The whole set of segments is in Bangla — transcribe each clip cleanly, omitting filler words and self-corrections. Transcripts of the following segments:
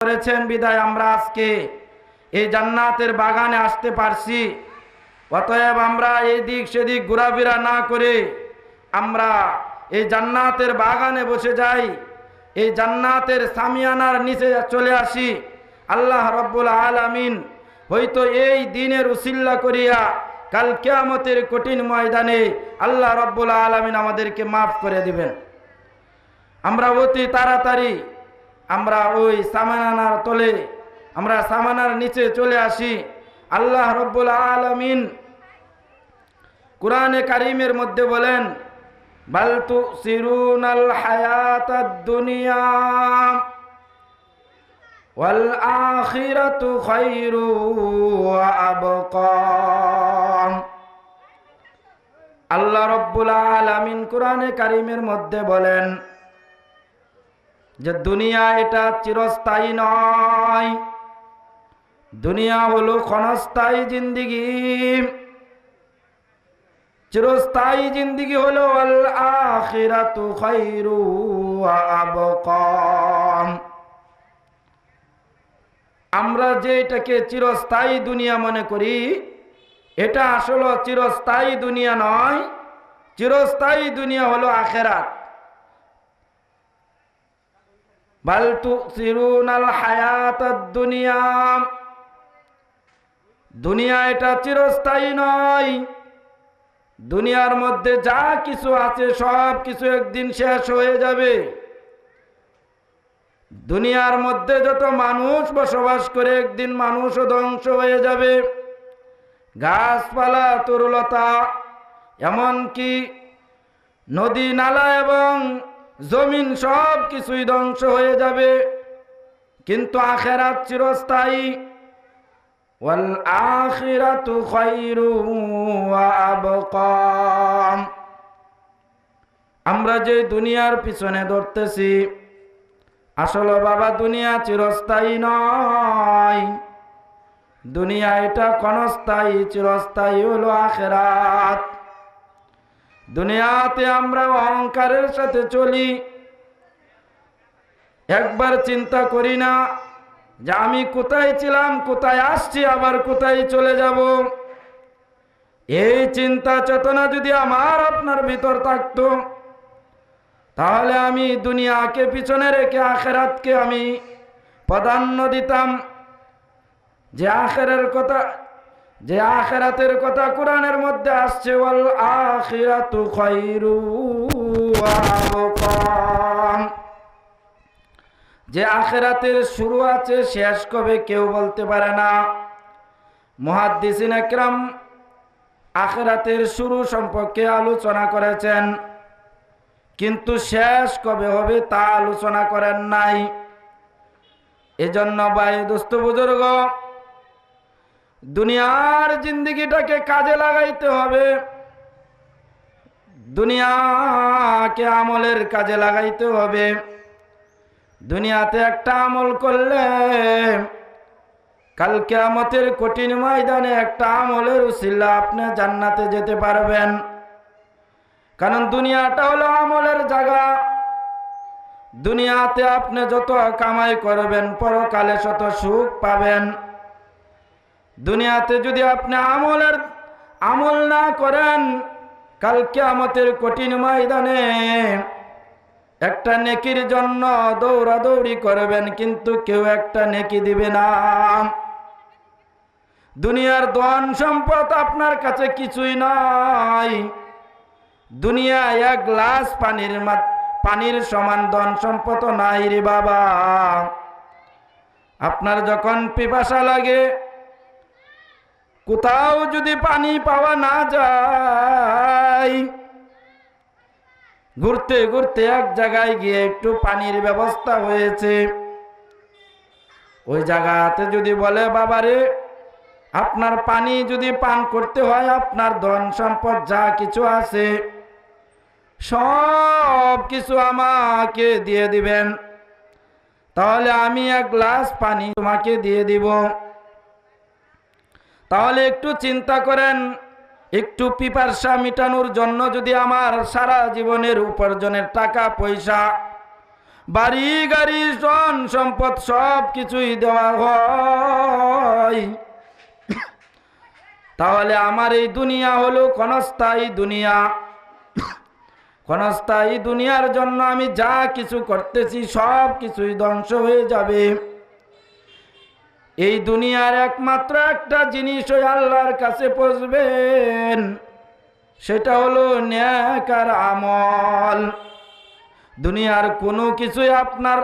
করেছেন বিদায় আমরা আজকে এই জান্নাতের বাগানে আসতে পারছি। অতএব আমরা এই দিক সেদিক ঘোরাফেরা না করে আমরা এই জান্নাতের বাগানে বসে যাই, এই জান্নাতের সামিয়ানার নিচে চলে আসি। আল্লাহ রব্বুল আলামিন হয়তো এই দিনের উসিল্লা করিয়া কাল কিয়ামতের কঠিন ময়দানে আল্লাহ রব্বুল আলামিন আমাদেরকে মাফ করে দিবেন। আমরা অতি তাড়াতাড়ি আমরা ওই সামানার তলে, আমরা সামানার নিচে চলে আসি। আল্লাহ রব্বুল আলামিন কুরআনে কারীমের মধ্যে বলেন, বাল তুসিরুনাল হায়াতাদ দুনিয়া ওয়াল আখিরাতু খায়রু ওয়া আবকা। আল্লাহ রব্বুল আলামিন কুরআনে কারীমের মধ্যে বলেন যে দুনিয়া এটা চিরস্থায়ী নয়, দুনিয়া হলো ক্ষণস্থায়ী জিন্দিগি। চিরস্থায়ী জিন্দিগি হলো আল আখিরাতু খায়রু ওয়া আবকা। আমরা যে এটাকে চিরস্থায়ী দুনিয়া মনে করি, এটা আসলে চিরস্থায়ী দুনিয়া নয়। চিরস্থায়ী দুনিয়া হলো আখিরাত। বাল তুসিরুনাল হায়াতাদ দুনিয়া, দুনিয়া এটা চিরস্থায়ী নয়। দুনিয়ার মধ্যে যা কিছু আছে সব কিছু একদিন শেষ হয়ে যাবে। দুনিয়ার মধ্যে যত মানুষ বসবাস করে একদিন মানুষও ধ্বংস হয়ে যাবে। গাছপালা তরুলতা এমনকি নদী নালা এবং জমিন সব কিছুই ধ্বংস হয়ে যাবে, কিন্তু আখিরাত চিরস্থায়ী। ওয়াল আখিরাতু খায়রু ওয়া আবকা। আমরা যে দুনিয়ার পিছনে দৌড়তেছি, আসলে বাবা দুনিয়া চিরস্থায়ী নয়। দুনিয়া এটা ক্ষণস্থায়ী, চিরস্থায়ী হলো আখিরাত। দুনিয়াতে আমরা অহংকারের সাথে চলি, একবার চিন্তা করি না যে আমি কোথায় ছিলাম, কোথায় আসছি, আবার কোথায় চলে যাব। এই চিন্তা চেতনা যদি আমার আপনার ভিতর থাকতো, তাহলে আমি দুনিয়াকে পিছনে রেখে আখিরাতকে আমি প্রাধান্য দিতাম। যে আখিরাতের কথা কোরআনের মধ্যে আসছে, ওয়াল আখিরাতু খায়রু ওয়া আবকা। যে আখিরাতের শুরু আছে, শেষ কবে কেউ বলতে পারে না। মুহাদ্দিসিন একরাম আখিরাতের শুরু সম্পর্কে আলোচনা করেছেন, কিন্তু শেষ কবে হবে তা আলোচনা করেন নাই। এজন্য ভাই দোস্ত বুজুর্গ, দুনিয়ার জিন্দেগিটাকে কাজে লাগাইতে হবে, দুনিয়াকে আমলের কাজে লাগাইতে হবে। দুনিয়াতে একটা আমল করলে কাল কিয়ামতের কঠিন ময়দানে একটা আমলের উসিলা আপনি জান্নাতে যেতে পারবেন। কারণ দুনিয়াটা হলো আমলের জায়গা। দুনিয়াতে আপনি যত কামাই করবেন পরকালে শত সুখ পাবেন। দুনিয়াতে যদি আপনি আমল না করেন, কাল কিয়ামতের কঠিন ময়দানে একটা নেকির জন্য দৌড়াদৌড়ি করবেন, কিন্তু কেউ একটা নেকি দিবে না। দুনিয়ার ধন সম্পদ আপনার কাছে কিছুই নাই। দুনিয়া এক গ্লাস পানির সমান ধন সম্পদ নাই রে বাবা। আপনার যখন পিপাসা লাগে, কোথাও যদি পানি পাওয়া না যায়, ঘুরতে ঘুরতে এক জায়গায় গিয়ে একটু পানির ব্যবস্থা হয়েছে, ওই জায়গাতে যদি বলে বাবারে আপনার পানি যদি পান করতে হয়, আপনার ধন সম্পদ যা কিছু আছে সব কিছু আমাকে দিয়ে দিবেন, তাহলে আমি এক গ্লাস পানি তোমাকে দিয়ে দিব। তাহলে একটু চিন্তা করেন, একটু পিপাসা মিটানোর জন্য যদি আমার সারা জীবনের উপার্জনের টাকা পয়সা বাড়ি গাড়ি ধন সম্পদ সব কিছুই দেওয়া হয়, তাহলে আমার এই দুনিয়া হলো ক্ষণস্থায়ী দুনিয়া। ক্ষণস্থায়ী দুনিয়ার জন্য আমি যা কিছু করতেছি সব কিছুই ধ্বংস হয়ে যাবে। এই দুনিয়ার একমাত্র একটা জিনিস ওই আল্লাহর কাছে পৌঁছবেন, সেটা হলো নেক আর আমল। দুনিয়ার কোনো কিছুই আপনার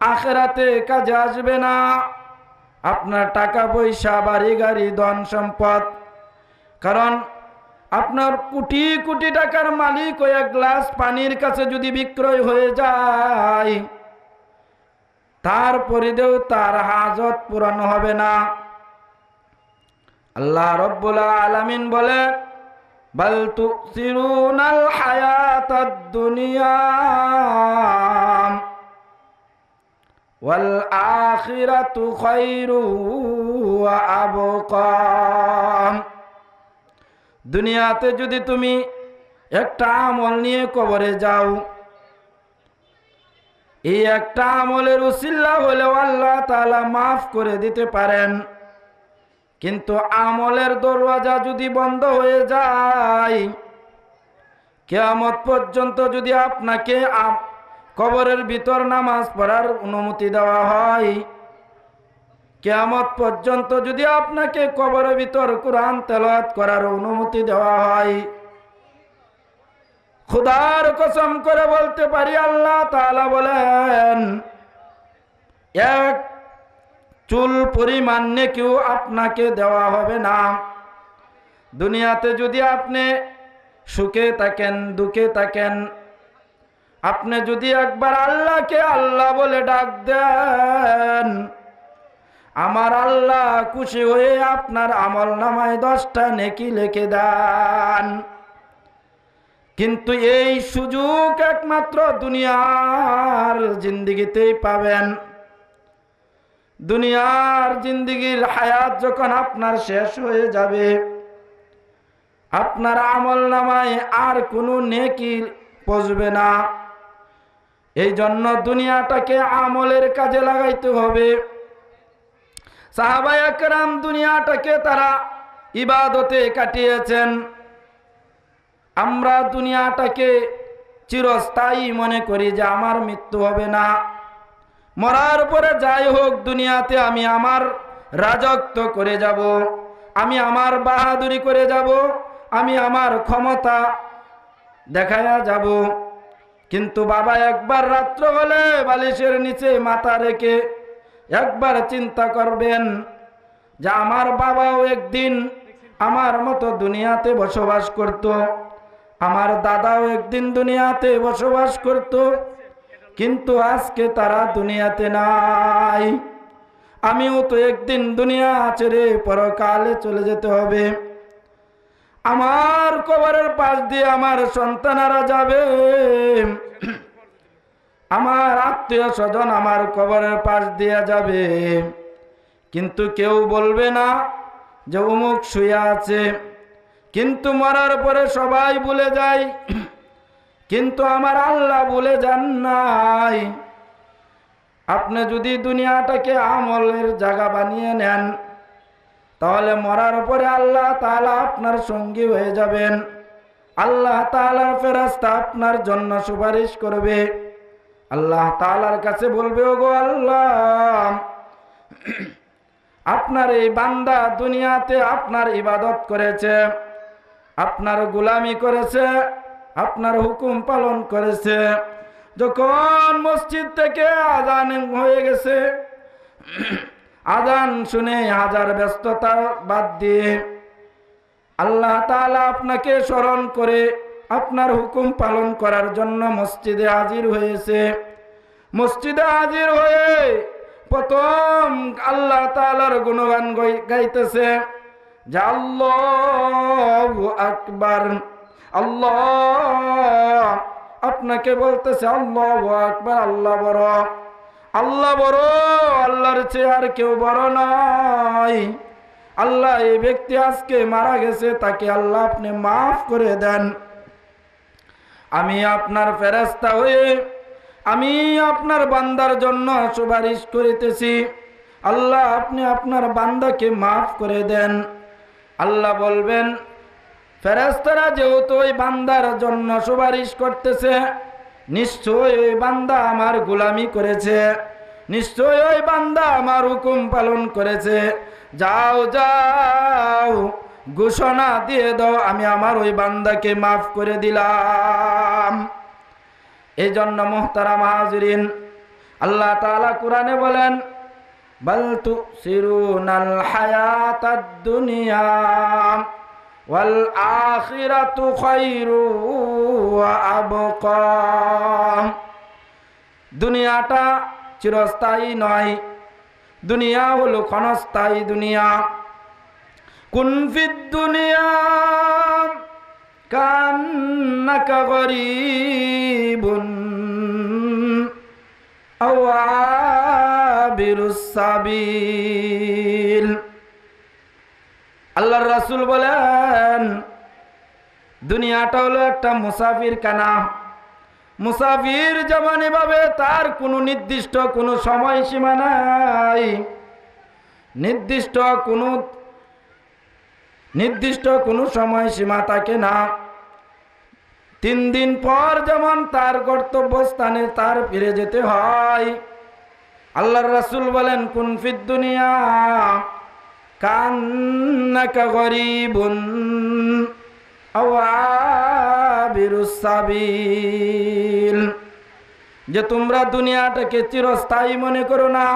আখিরাতে কাজে আসবে না। আপনার টাকা পয়সা, বাড়ি গাড়ি, ধন সম্পদ, কারণ আপনার কোটি কোটি টাকার মালিক ওই এক গ্লাস পানির কাছে যদি বিক্রয় হয়ে যায়, তারপরেও তার হাজত পূরণ হবে না। আল্লাহ রাব্বুল আলামিন বলে, বাল তুসিরুনাল হায়াতাদ দুনিয়া ওয়াল আখিরাতু খায়রু ওয়া আবকা। দুনিয়াতে যদি তুমি একটা আমল নিয়ে কবরে যাও, এই একটা আমলের উসিলা হলেও আল্লাহ তাআলা মাফ করে দিতে পারেন। কিন্তু আমলের দরওয়াজা যদি বন্ধ হয়ে যায়, কিয়ামত পর্যন্ত যদি আপনাকে কবরের ভিতর নামাজ পড়ার অনুমতি দেওয়া হয়, কিয়ামত পর্যন্ত যদি আপনাকে কবরের ভিতর কোরআন তেলাওয়াত করার অনুমতি দেওয়া হয়, খোদার কসম করে বলতে পারি আল্লাহ তাআলা বলেন, এক চুল পরিমাণ নেকিও আপনাকে দেওয়া হবে না। দুনিয়াতে যদি আপনি সুখে থাকেন, দুঃখে থাকেন, আপনি যদি একবার আল্লাহকে আল্লাহ বলে ডাক দেন, আমার আল্লাহ খুশি হয়ে আপনার আমল নামায় 10টা নেকি লিখে দেন। কিন্তু এই সুযোগ একমাত্র দুনিয়ার জিন্দেগিতেই পাবেন। দুনিয়ার জিন্দেগির হায়াত যখন আপনার শেষ হয়ে যাবে, আপনার আমল নামায় আর কোনো নেকি পৌঁছবে না। এই জন্য দুনিয়াটাকে আমলের কাজে লাগাইতে হবে। সাহাবায়ে কেরাম দুনিয়াটাকে তারা ইবাদতে কাটিয়েছেন। আমরা দুনিয়াটাকে চিরস্থায়ী মনে করি যে আমার মৃত্যু হবে না, মরার পরে যাই হোক দুনিয়াতে আমি আমার রাজত্ব করে যাব, আমি আমার বাহাদুরি করে যাব, আমি আমার ক্ষমতা দেখায়া যাব। কিন্তু বাবা একবার রাত্র হলে বালিশের নিচে মাথা রেখে একবার চিন্তা করবেন যে আমার বাবাও একদিন আমার মতো দুনিয়াতে বসবাস করত, আমার দাদাও একদিন দুনিয়াতে বসবাস করত, কিন্তু আজকে তারা দুনিয়াতে নাই। আমিও তো একদিন দুনিয়া ছেড়ে পরকালে চলে যেতে হবে। আমার কবরের পাশ দিয়ে আমার সন্তানেরা যাবে, আমার আত্মীয় স্বজন আমার কবরের পাশ দিয়ে যাবে, কিন্তু কেউ বলবে না যে অমুক শুয়ে আছে। কিন্তু মরার পরে সবাই ভুলে যায়, কিন্তু আমার আল্লাহ ভুলে যান নাই। আপনি যদি দুনিয়াটাকে আমলের জায়গা বানিয়ে নেন, তাহলে মরার পরে আল্লাহ তাআলা আপনার সঙ্গী হয়ে যাবেন। আল্লাহ তাআলার ফেরেশতা আপনার জন্য সুপারিশ করবে। আল্লাহ তাআলার কাছে বলবে, ওগো আল্লাহ, আপনার এই বান্দা দুনিয়াতে আপনার ইবাদত করেছে, আপনার গোলামি করেছে, আপনার হুকুম পালন করেছে। যখন মসজিদ থেকে আযান হয়ে গেছে, আযান শুনে হাজার ব্যস্ততা বাদ দিয়ে আল্লাহ তাআলা আপনাকে স্মরণ করে আপনার হুকুম পালন করার জন্য মসজিদে হাজির হয়েছে। মসজিদে হাজির হয়ে প্রথম আল্লাহ তাআলার গুণগান গাইতেছে যে আল্লাহু আকবার। আল্লাহ আপনাকে বলতেছে আল্লাহু আকবার, আল্লাহ বড়, আল্লাহ বড়, আল্লাহর চেয়ে আর কেউ বড় নয়। আল্লাহ, এই ব্যক্তি আজকে মারা গেছে, তাকে আল্লাহ আপনি মাফ করে দেন। আমি আপনার ফেরেশতা হয়ে আমি আপনার বান্দার জন্য সুপারিশ করিতেছি, আল্লাহ আপনি আপনার বান্দাকে মাফ করে দেন। আল্লাহ বলবেন, ফেরেশতারা যেহেতু ওই বান্দার জন্য সুপারিশ করতেছে, নিশ্চয় ওই বান্দা আমার গোলামি করেছে, নিশ্চয় ওই বান্দা আমার হুকুম পালন করেছে, যাও যাও ঘোষণা দিয়ে দাও আমি আমার ওই বান্দাকে মাফ করে দিলাম। এই জন্য মুহতারাম হাজিরিন, আল্লাহ তাআলা কোরআনে বলেন, বাল তুসিরুনাল হায়াতাদ দুনিয়া ওয়াল আখিরাতু খায়রু ওয়া আবকা। দুনিয়াটা চিরস্থায়ী নয়, দুনিয়া হলো ক্ষণস্থায়ী দুনিয়া। কুন ফিদ দুনিয়া কান্নাকা গরীবুন আও আবিরুস সাবিল। আল্লাহর রাসূল বলেন, দুনিয়াটা হলো একটা মুসাফির খানা। মুসাফির যেমন এভাবে তার কোনো নির্দিষ্ট কোনো সময়সীমা নাই, নির্দিষ্ট কোনো সময়সীমা থাকে না। 3 দিন পর যেমন তার গন্তব্যস্থানে তার ফিরে যেতে হয়, আল্লাহর রাসূল বলেন, কুন ফিদ দুনিয়া কান্নাকা গরীবুন আও আবিরুস সাবিল। যে তোমরা দুনিয়াটাকে চিরস্থায়ী মনে করো না,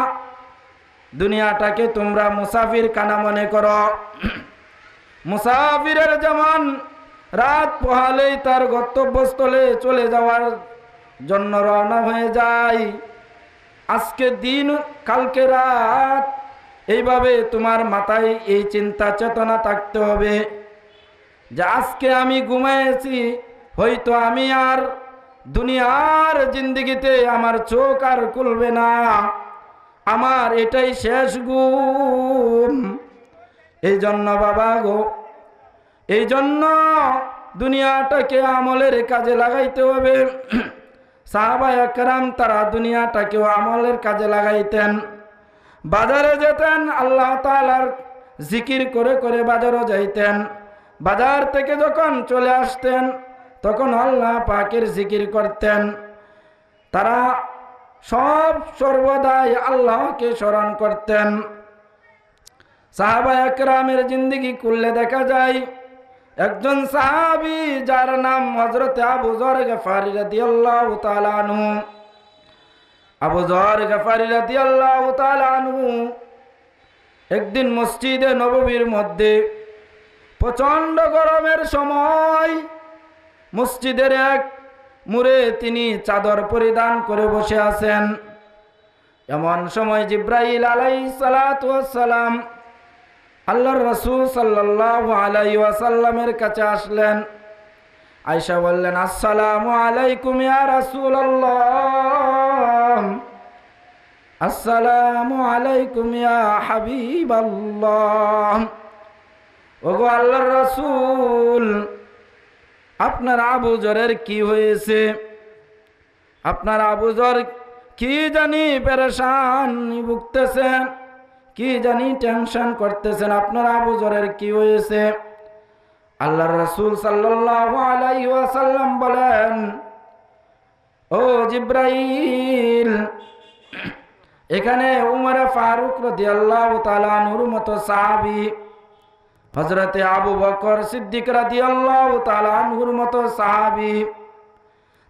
দুনিয়াটাকে তোমরা মুসাফির খানা মনে করো। মুসাফিরের যেমন রাত পোহালেই তার গন্তব্যস্থলে চলে যাওয়ার জন্য রওনা হয়ে যায়, আজকে দিন কালকে রাত, এইভাবে তোমার মাথায় এই চিন্তা চেতনা থাকতে হবে যে আজকে আমি ঘুমাইছি, হয়তো আমি আর দুনিয়ার জিন্দেগিতে আমার চোখ আর খুলবে না, আমার এটাই শেষ ঘুম। এই জন্য বাবা গো, এই জন্য দুনিয়াটাকে আমলের কাজে লাগাইতে হবে। সাহাবায়ে কেরাম তারা দুনিয়াটাকেও আমলের কাজে লাগাইতেন। বাজারে যেতেন, আল্লাহ তাআলার জিকির করে করে বাজারও যাইতেন। বাজার থেকে যখন চলে আসতেন তখন আল্লাহ পাকের জিকির করতেন। তারা সর্বদাই আল্লাহকে স্মরণ করতেন। সাহাবায়ে কেরামের জিন্দেগি খুললে দেখা যায়, একজন সাহাবী যার নাম হযরত আবু যর গফারি রাদিয়াল্লাহু তাআলা আনহু। আবু যর গফারি রাদিয়াল্লাহু তাআলা আনহু একদিন মসজিদে নববীর মধ্যে প্রচণ্ড গরমের সময় মসজিদের এক মুড়ে তিনি চাদর পরিধান করে বসে আছেন। এমন সময় জিব্রাইল আলাইহিস সালাতু ওয়াস সালাম আল্লাহর রাসূল সাল্লাল্লাহু আলাইহি ওয়াসাল্লামের কাছে আসলেন। আয়েশা বললেন, আসসালামু আলাইকুম ইয়া রাসূলুল্লাহ, আসসালামু আলাইকুম ইয়া হাবিবাল্লাহ। ওগো আল্লাহর রাসূল, আপনার আবু যরের কি হয়েছে? আপনার আবু যর কি জানি পেরেশান ভুগতেছেন, কি জানি টেনশন করতেছেন, আপনার আবু যরের কি হয়েছে? আল্লাহর রাসূল সাল্লাল্লাহু আলাইহি ওয়াসাল্লাম বলেন, ও জিব্রাইল, এখানে উমর ফারুক রাদিয়াল্লাহু তাআলা আনহুর মতো সাহাবী, হযরতে আবু বকর সিদ্দিক রাদিয়াল্লাহু তাআলা আনহুর মতো সাহাবী,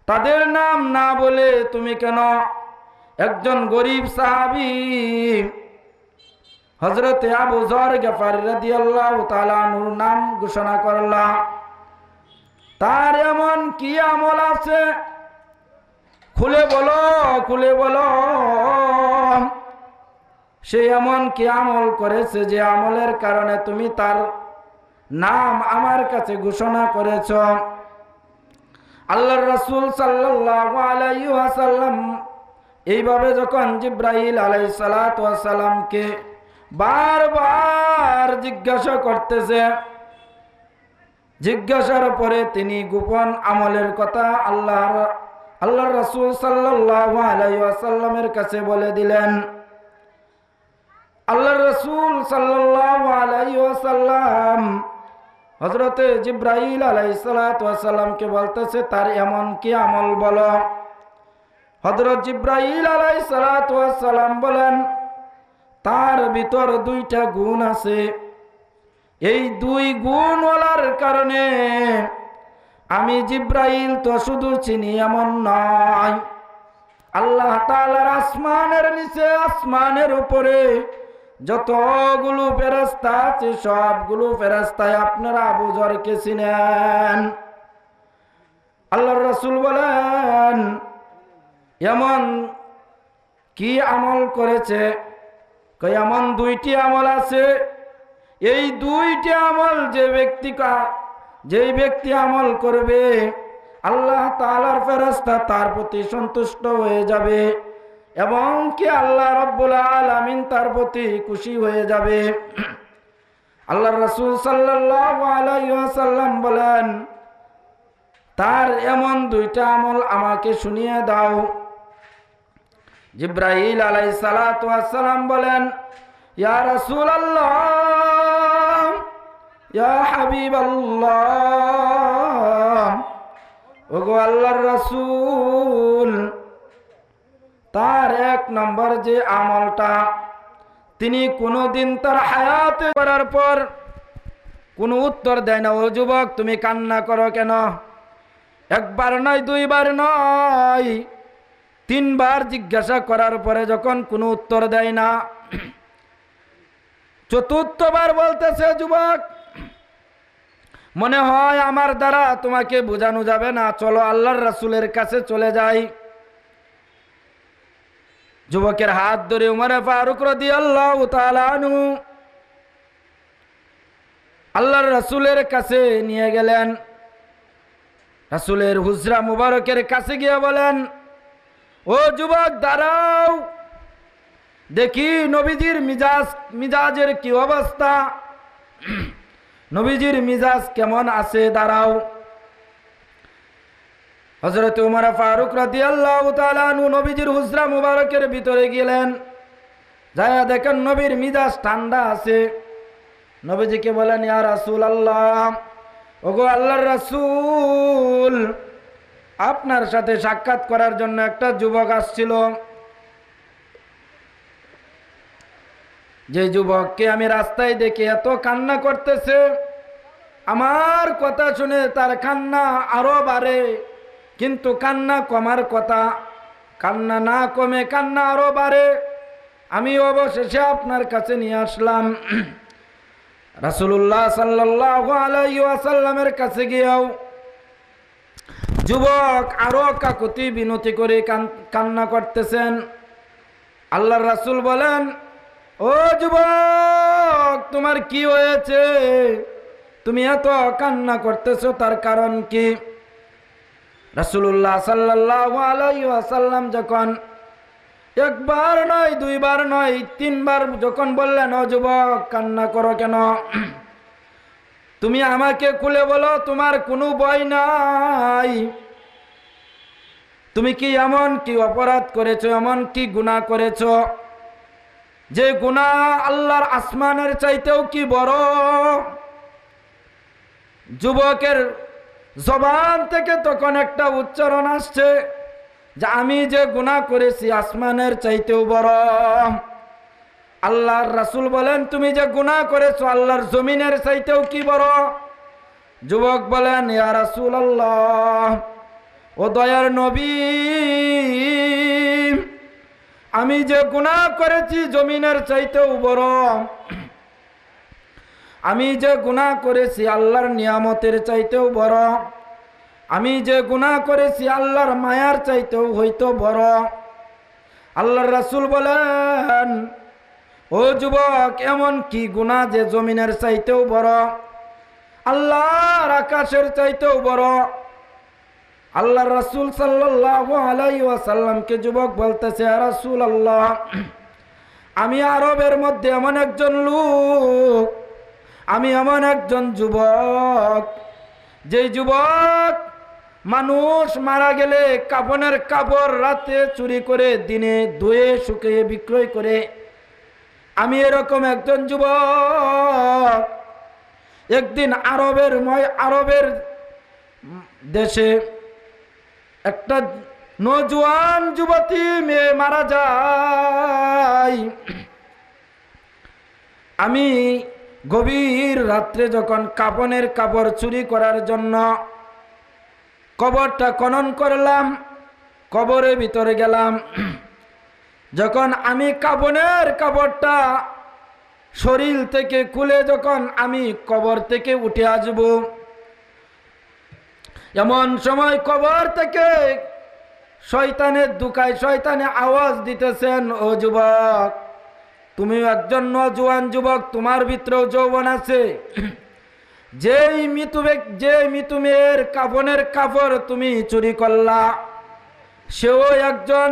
তাদের নাম না বলে তুমি কেন একজন গরীব সাহাবী হযরতে আবু যর গফারি রাদিয়াল্লাহু তাআলা আনহুর নাম ঘোষণা করলা? তার এমন কি আমল আছে? খুলে বলো, খুলে বলো। সে এমন কি আমল করেছে যে আমলের কারণে তুমি তার নাম আমার কাছে ঘোষণা করেছ? আল্লাহর রাসূল সাল্লাল্লাহু আলাইহি ওয়াসাল্লাম এইভাবে যখন জিব্রাইল আলাইহিস সালাতু ওয়াস সালামকে বারবার জিজ্ঞাসা করতেছে, জিজ্ঞাসার পরে তিনি গোপন আমলের কথা আল্লাহর আল্লাহর রাসূল সাল্লাল্লাহু আলাইহি ওয়াসাল্লামের কাছে বলে দিলেন। আল্লাহর রাসূল সাল্লাল্লাহু আলাইহি ওয়াসাল্লাম হযরতে জিবরাইল আলাইহিস সালাতু ওয়াস সালামকে বলতেছে, তার এমন কি আমল বলো। হযরত জিবরাইল আলাইহিস সালাতু ওয়াস সালাম বলেন, তার ভিতর দুইটা গুণ আছে। এই দুই গুণওয়ালার কারণে আমি জিবরাইল তো শুধু চিনি এমন নয়, আল্লাহ তাআলার আসমানের নিচে আসমানের উপরে যতগুলো ফেরেশতা আছে সবগুলো ফেরেশতায় আপনারা আবু যরকে চিনেন। আল্লাহর রাসূল বলেন, এমন কি আমল করেছে? এমন দুইটি আমল আছে। এই দুইটি আমল যে ব্যক্তি আমল করবে আল্লাহ তাআলার ফেরেশতা তার প্রতি সন্তুষ্ট হয়ে যাবে এবং কি আল্লাহ রাব্বুল আলামিন তার প্রতি খুশি হয়ে যাবে। আল্লাহর রাসূল সাল্লাল্লাহু আলাইহি ওয়াসাল্লাম বলেন, তার এমন দুইটা আমল আমাকে শুনিয়ে দাও। জিবরাইল আলাইহিস সালাতু ওয়াস সালাম বলেন, ইয়া রাসূলুল্লাহ, ইয়া হাবিবাল্লাহ, ওগো আল্লাহর রাসূল, তার এক নম্বর যে আমলটা তিনি কোনোদিন তার হায়াতে করার পর কোনো উত্তর দেয় না। ও যুবক, তুমি কান্না করো কেন? একবার নয়, দুইবার নয়, তিনবার জিজ্ঞাসা করার পরে যখন কোনো উত্তর দেয় না, চতুর্থবার বলতেছে, যুবক, মনে হয় আমার দ্বারা তোমাকে বোঝানো যাবে না, চলো আল্লাহর রাসূলের কাছে চলে যাই। যুবকের হাত ধরে উমর ফারুক রাদিয়াল্লাহু তাআলা আনহু আল্লাহর রাসূলের কাছে নিয়ে গেলেন। রাসূলের হুজরা মুবারকের কাছে গিয়ে বলেন, ও যুবক, দাঁড়াও, দেখি নবীজির মিজাজের কি অবস্থা, নবীজির মিজাজ কেমন আছে, দাঁড়াও। হযরত উমর ফারুক রাদিয়াল্লাহু তাআলা আনহু নবীজির হুজরা মুবারকের ভিতরে গেলেন। যায়া দেখেন নবীর মিজাজ ঠান্ডা আছে। নবীজিকে বলেন, ইয়া রাসূলুল্লাহ, ওগো আল্লাহর রাসূল, আপনার সাথে সাক্ষাৎ করার জন্য একটা যুবক আসছিল। যে যুবককে আমি রাস্তায় দেখে এত কান্না করতেছে, আমার কথা শুনে তার কান্না আরো বাড়ে, কিন্তু কান্না কমার কথা, কান্না না কমে কান্না আরো বাড়ে। আমি অবশেষে আপনার কাছে নিয়ে আসলাম। রাসূলুল্লাহ সাল্লাল্লাহু আলাইহি ওয়াসাল্লামের কাছে গিয়েও যুবক আরো কাকুতি বিনতি করে কান্না করতেছেন। আল্লাহর রাসূল বলেন, ও যুবক, তোমার কি হয়েছে? তুমি এত কান্না করতেছো, তার কারণ কি? রাসূলুল্লাহ সাল্লাল্লাহু আলাইহি ওয়াসাল্লাম যখন একবার নয়, দুইবার নয়, তিনবার যখন বললেন, ও যুবক, কান্না করো কেন? তুমি আমাকে খুলে বলো, তোমার কোনো ভয় নাই? তুমি কি এমন কি অপরাধ করেছো, এমন কি গুনাহ করেছো যে গুনাহ আল্লাহর আসমানের চাইতেও কি বড়? যুবকের জবান থেকে তখন একটা উচ্চারণ আসছে যে আমি যে গুনাহ করেছি আসমানের চাইতেও বড়। আল্লাহর রাসূল বলেন, তুমি যে গুনাহ করেছো আল্লাহর জমিনের চাইতেও কি বড়? যুবক বলেন, ইয়া রাসূলুল্লাহ, ও দয়ার নবী, আমি যে গুনাহ করেছি জমিনের চাইতেও বড়। আমি যে গুনাহ করেছি আল্লাহর নিয়ামতের চাইতেও বড়। আমি যে গুনাহ করেছি আল্লাহর মায়ার চাইতেও হয়তো বড়। আল্লাহর রাসূল বলেন, ও যুবক, এমন কি গুনাহ যে জমিনের চাইতেও বড়, আল্লাহর আকাশের চাইতেও বড়? আল্লাহর রাসূল সাল্লাল্লাহু আলাইহি ওয়াসাল্লামকে যুবক বলতেছে, ইয়া রাসূলুল্লাহ, আমি আরবের মধ্যে এমন একজন লোক, আমি এমন একজন যুবক, যে যুবক মানুষ মারা গেলে কাফনের কাপড় রাতে চুরি করে দিনে ধুয়ে শুকিয়ে বিক্রয় করে। আমি এরকম একজন যুবক একদিন আরবের দেশে একটা নজওয়ান যুবতী মেয়ে মারা যায়। আমি গভীর রাত্রে যখন কাফনের কাপড় চুরি করার জন্য কবরটা খনন করলাম, কবরের ভিতরে গেলাম। যখন আমি কাফনের কাপড়টা শরীর থেকে খুলে যখন আমি কবর থেকে উঠে আসব, এমন সময় কবর থেকে শয়তানের দুকায় শয়তানে আওয়াজ দিতেছেন, ও যুবক, তুমি একজন নজওয়ান যুবক, তোমার ভিতরেও যৌবন আছে। যেই মৃত্যু মেয়ের কাফনের কাপড় তুমি চুরি করলা, সেও একজন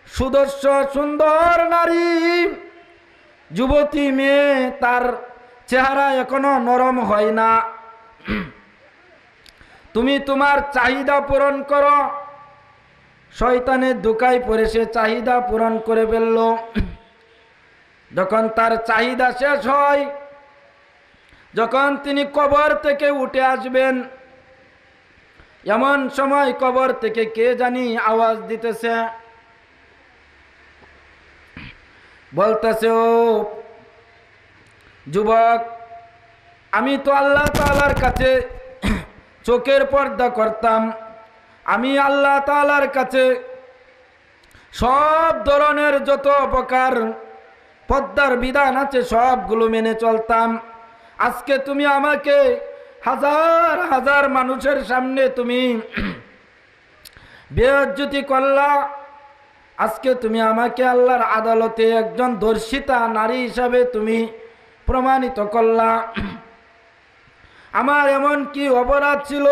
সুদর্শ সুন্দর নারী, যুবতী মেয়ে, তার চেহারা এখনো নরম হয় না। তুমি তোমার চাহিদা পূরণ করো। শয়তানের ধোঁকায় পড়ে সে চাহিদা পূরণ করে ফেলল। যখন তার চাহিদা শেষ হয়, যখন তিনি কবর থেকে উঠে আসবেন, এমন সময় কবর থেকে কে জানি আওয়াজ দিতেছে, বলতেছে, ও যুবক, আমি তো আল্লাহ তাআলার কাছে চোখের পর্দা করতাম, আমি আল্লাহ তাআলার কাছে সব ধরনের যত প্রকার পর্দার বিধান আছে সবগুলো মেনে চলতাম। আজকে তুমি আমাকে হাজার হাজার মানুষের সামনে তুমি বেইজ্জতি করলা। আজকে তুমি আমাকে আল্লাহর আদালতে একজন ধর্ষিতা নারী হিসাবে তুমি প্রমাণিত করলা। আমার এমন কি অপরাধ ছিল?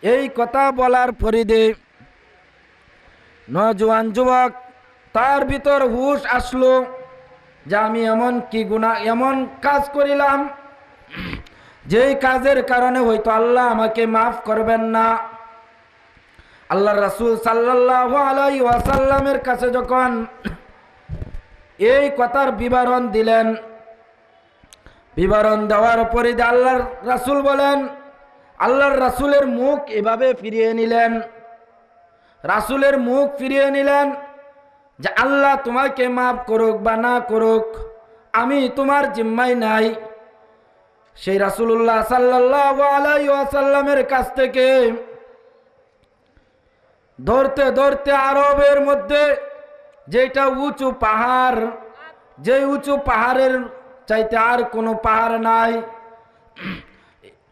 এই কথা বলার পরিধে নজওয়ান যুবক তার ভিতর হুশ আসলো যে আমি এমন কি গুনাহ, এমন কাজ করিলাম যেই কাজের কারণে হয়তো আল্লাহ আমাকে মাফ করবেন না। আল্লাহর রাসূল সাল্লাল্লাহু আলাইহি ওয়াসাল্লামের কাছে যখন এই কথার বিবরণ দিলেন, বিবরণ দেওয়ার পরে আল্লাহর রাসূল বলেন, আল্লাহর রাসূলের মুখ এভাবে ফিরিয়ে নিলেন, রাসূলের মুখ ফিরিয়ে নিলেন যে আল্লাহ তোমাকে মাফ করুক বা না করুক আমি তোমার জিম্মায় নাই। সেই রাসূলুল্লাহ সাল্লাল্লাহু আলাইহি ওয়াসাল্লামের কাছ থেকে ধরতে ধরতে আরবের মধ্যে যেটা উঁচু পাহাড়, যে উঁচু পাহাড়ের চাইতে আর কোনো পাহাড় নাই,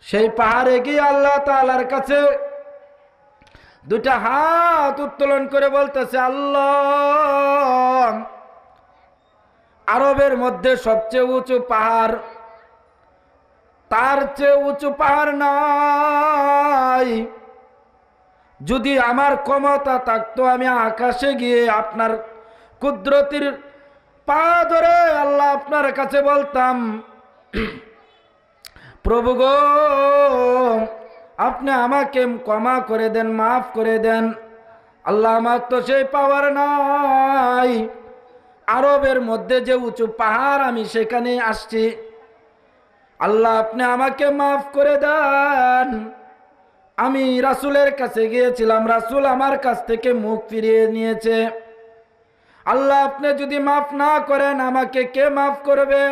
সেই পাহাড়ে গিয়ে আল্লাহ তাআলার কাছে দুটা হাত উত্তোলন করে বলতেছে, আল্লাহ, আরবের মধ্যে সবচেয়ে উঁচু পাহাড়, তার চেয়ে উঁচু পাহাড় নাই। যদি আমার ক্ষমতা থাকতো আমি আকাশে গিয়ে আপনার কুদরতির পা ধরে আল্লাহ আপনার কাছে বলতাম, প্রভু গো, আপনি আমাকে ক্ষমা করে দেন, মাফ করে দেন। আল্লাহ, আমার তো সেই পাওয়ার নাই। আরবের মধ্যে যে উঁচু পাহাড় আমি সেখানে আসছি, আল্লাহ আপনি আমাকে মাফ করে দেন। আমি রাসূলের কাছে গিয়েছিলাম, রাসূল আমার কাছ থেকে মুখ ফিরিয়ে নিয়েছে। আল্লাহ আপনি যদি মাফ না করেন আমাকে কে মাফ করবে?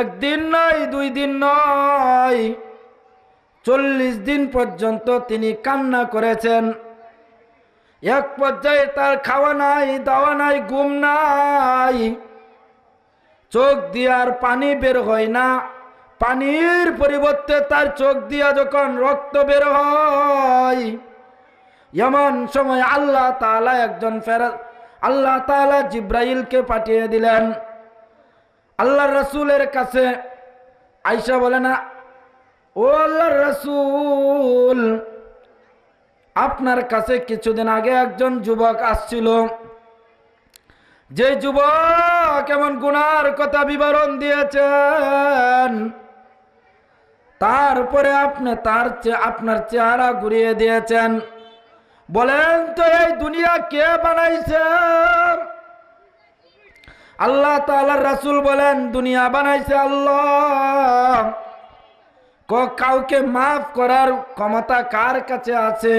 একদিন নয়, 2 দিন নয়, 40 দিন পর্যন্ত তিনি কান্না করেছেন। এক পর্যায়ে তার খাওয়া নাই, দাওয়া নাই, ঘুম নাই, চোখ দিয়ে আর পানি বের হয় না, পানির পরিবর্তে তার চোখ দিয়া যখন রক্ত বের হয়, এমন সময় আল্লাহ তাআলা আল্লাহ তাআলা জিব্রাইলকে পাঠিয়ে দিলেন আল্লাহর রাসূলের কাছে। আয়েশা বলে না, ও আল্লাহর রাসূল, আপনার কাছে কিছুদিন আগে একজন যুবক আসছিল, যে যুবক এমন গুনার কথা বিবরণ দিয়েছেন, তারপরে আপনি আপনার চেহারা ঘুরিয়ে দিয়েছেন। বলেন তো এই দুনিয়া কে বানাইছে? আল্লাহ তাআলার রাসূল বলেন দুনিয়া বানাইছে আল্লাহ। কাউকে মাফ করার ক্ষমতা কার কাছে আছে?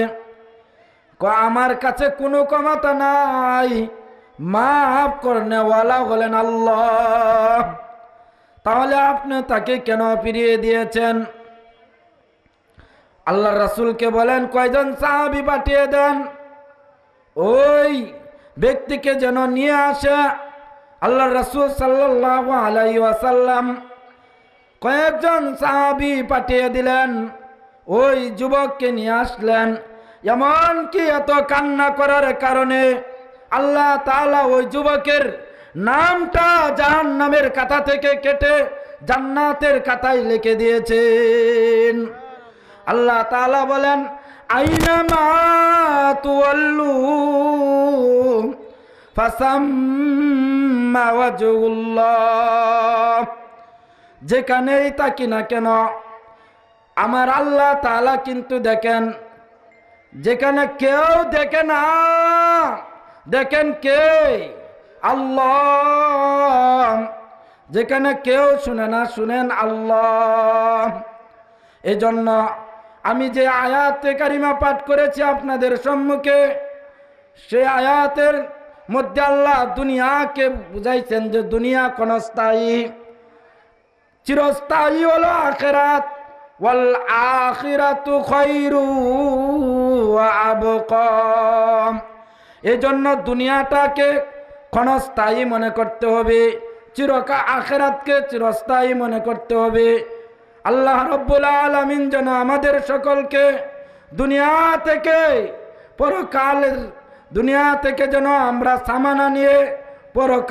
আমার কাছে কোনো ক্ষমতা নাই, মাফ করনেওয়ালা হলেন আল্লাহ। তাহলে আপনি তাকে কেন ফিরিয়ে দিয়েছেন? আল্লাহর রাসূলকে বলেন কয়জন সাহাবী পাঠিয়ে দেন, ওই ব্যক্তিকে যেন নিয়ে আসে। আল্লাহর রাসূল সাল্লাল্লাহু আলাইহি ওয়াসাল্লাম কয়েকজন সাহাবী পাঠিয়ে দিলেন, ওই যুবককে নিয়ে আসলেন। এমন কি এত কান্না করার কারণে আল্লাহ তাআলা ওই যুবকের নামটা জাহান্নামের খাতা থেকে কেটে জান্নাতের খাতায় লিখে দিয়েছেন। আল্লাহ তাআলা বলেন আইনামা তুওয়াল্লু ফাসাম্মা ওয়াজহুল্লাহ। যেখানেই তাকি না কেন আমার আল্লাহ তাআলা কিন্তু দেখেন। যেখানে কেউ দেখে না, দেখেন কে? আল্লাহ। যেখানে কেউ শুনে না, শুনেন আল্লাহ। এজন্য আমি যে আয়াতে কারিমা পাঠ করেছি আপনাদের সম্মুখে, সে আয়াতের মধ্যে আল্লাহ দুনিয়াকে বুঝাইছেন যে দুনিয়া ক্ষণস্থায়ী, চিরস্থায়ী হলো আখিরাত। ওয়াল আখিরাতু খায়রু ওয়া আবকা। এজন্য দুনিয়াটাকে ক্ষণস্থায়ী মনে করতে হবে, আখিরাতকে চিরস্থায়ী মনে করতে হবে। আল্লাহ রাব্বুল আলামিন যেন আমাদের সকলকে দুনিয়া থেকে, পরকালের দুনিয়া থেকে যেন আমরা সামানা নিয়ে পরকাল